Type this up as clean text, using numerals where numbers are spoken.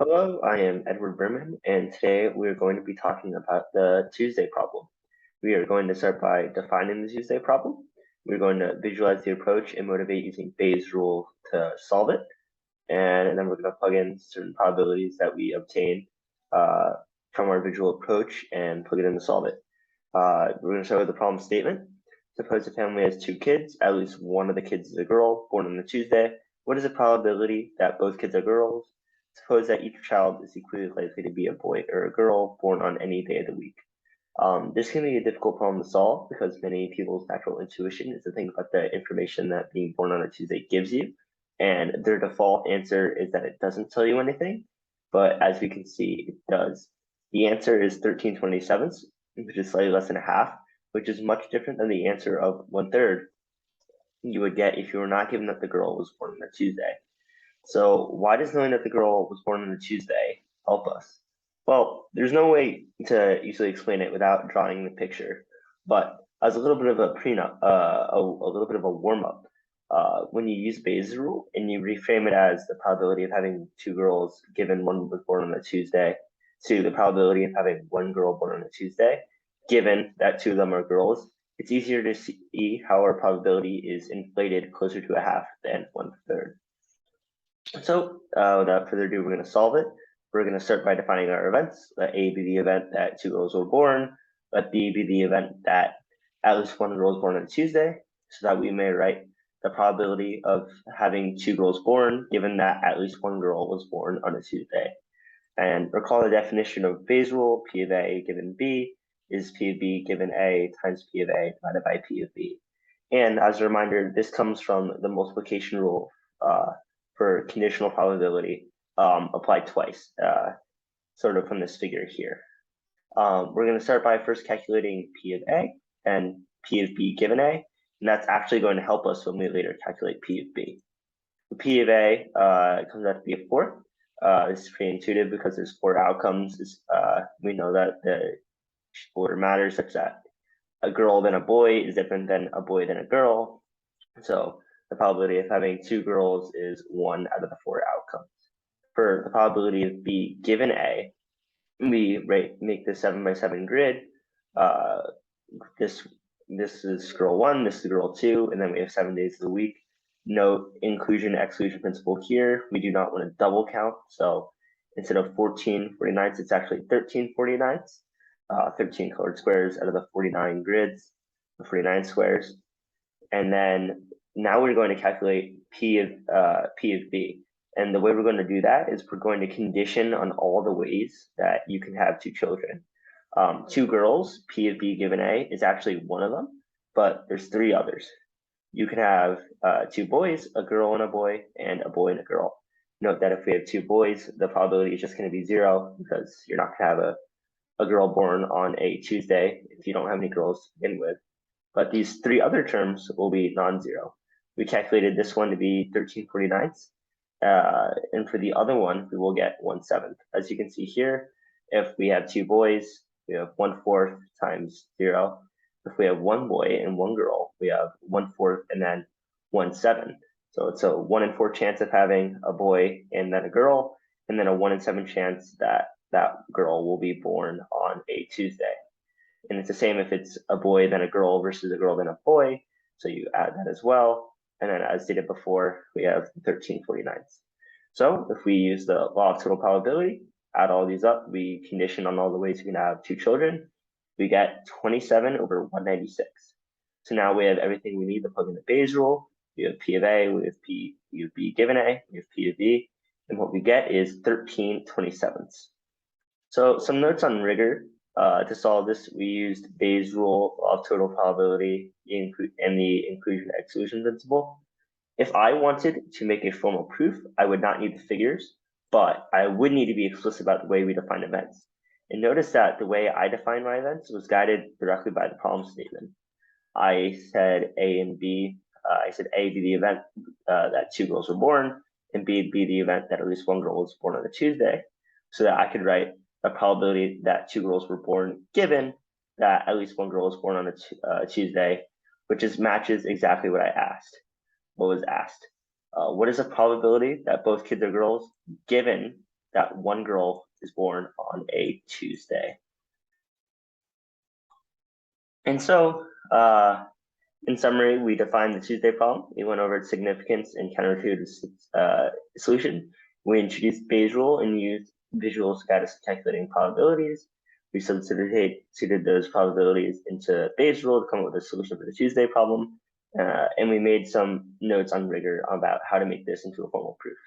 Hello, I am Edward Berman, and today we're going to be talking about the Tuesday problem. We are going to start by defining the Tuesday problem. We're going to visualize the approach and motivate using Bayes' rule to solve it. And then we're going to plug in certain probabilities that we obtain uh, from our visual approach and plug it in to solve it. We're going to start with the problem statement. Suppose a family has two kids, at least one of the kids is a girl, born on a Tuesday. What is the probability that both kids are girls? Suppose that each child is equally likely to be a boy or a girl born on any day of the week. This can be a difficult problem to solve because many people's natural intuition is to think about the information that being born on a Tuesday gives you, and their default answer is that it doesn't tell you anything, but as we can see, it does. The answer is 13/27, which is slightly less than a half, which is much different than the answer of 1/3 you would get if you were not given that the girl was born on a Tuesday. So why does knowing that the girl was born on a Tuesday help us? Well, there's no way to easily explain it without drawing the picture, but as a little bit of a prenup, a little bit of a warm up, when you use Bayes' rule and you reframe it as the probability of having two girls given one was born on a Tuesday to the probability of having one girl born on a Tuesday, given that two of them are girls, it's easier to see how our probability is inflated closer to a half than 1/3. So without further ado, we're going to solve it. We're going to start by defining our events. Let A be the event that two girls were born. Let B be the event that at least one girl was born on Tuesday, so that we may write the probability of having two girls born, given that at least one girl was born on a Tuesday. And recall the definition of Bayes' rule: P of A given B is P of B given A times P of A divided by P of B. And as a reminder, this comes from the multiplication rule for conditional probability applied twice, sort of from this figure here. We're going to start by first calculating P of A and P of B given A, and that's actually going to help us when we later calculate P of B. The P of A comes out to be a 4. This is pretty intuitive because there's 4 outcomes. We know that the order matters, such that a girl then a boy is different than a boy then a girl. So the probability of having two girls is 1 out of the 4 outcomes. For the probability of B given A, we make the 7x7 grid. This is girl 1, this is girl 2, and then we have 7 days of the week. Note inclusion exclusion principle here. We do not want to double count. So instead of 14/49, it's actually 13/49. 13 colored squares out of the 49 grids, the 49 squares. And then now we're going to calculate P of B. And the way we're going to do that is we're going to condition on all the ways that you can have two children. Two girls, P of B given A is actually one of them, but there's 3 others. You can have 2 boys, a girl and a boy and a girl. Note that if we have 2 boys, the probability is just going to be 0 because you're not going to have a girl born on a Tuesday if you don't have any girls to begin with. But these 3 other terms will be non-zero. We calculated this one to be 13/49, and for the other one, we will get 1/7. As you can see here, if we have 2 boys, we have 1/4 times 0. If we have 1 boy and 1 girl, we have 1/4 and then 1/7. So it's a 1 in 4 chance of having a boy and then a girl, and then a 1 in 7 chance that that girl will be born on a Tuesday. And it's the same if it's a boy then a girl versus a girl then a boy. So you add that as well. And then as stated before, we have 13/49. So if we use the law of total probability, add all these up, we condition on all the ways we can have two children, we get 27/196. So now we have everything we need to plug in the Bayes rule. We have P of A, we have P of B given A, we have P of B, and what we get is 13/27. So some notes on rigor. To solve this, we used Bayes' rule of total probability and the inclusion-exclusion principle. If I wanted to make a formal proof, I would not need the figures, but I would need to be explicit about the way we define events. And notice that the way I define my events was guided directly by the problem statement. I said A and B. I said A be the event that 2 girls were born, and B be the event that at least 1 girl was born on a Tuesday, so that I could write a probability that 2 girls were born given that at least 1 girl was born on a Tuesday, which matches exactly what I asked. What was asked? What is the probability that both kids are girls given that one girl is born on a Tuesday. And so, in summary, we defined the Tuesday problem. We went over its significance and counterintuitive solution. We introduced Bayes' rule and used visual status calculating probabilities. We substituted those probabilities into Bayes' rule to come up with a solution for the Tuesday problem. And we made some notes on rigor about how to make this into a formal proof.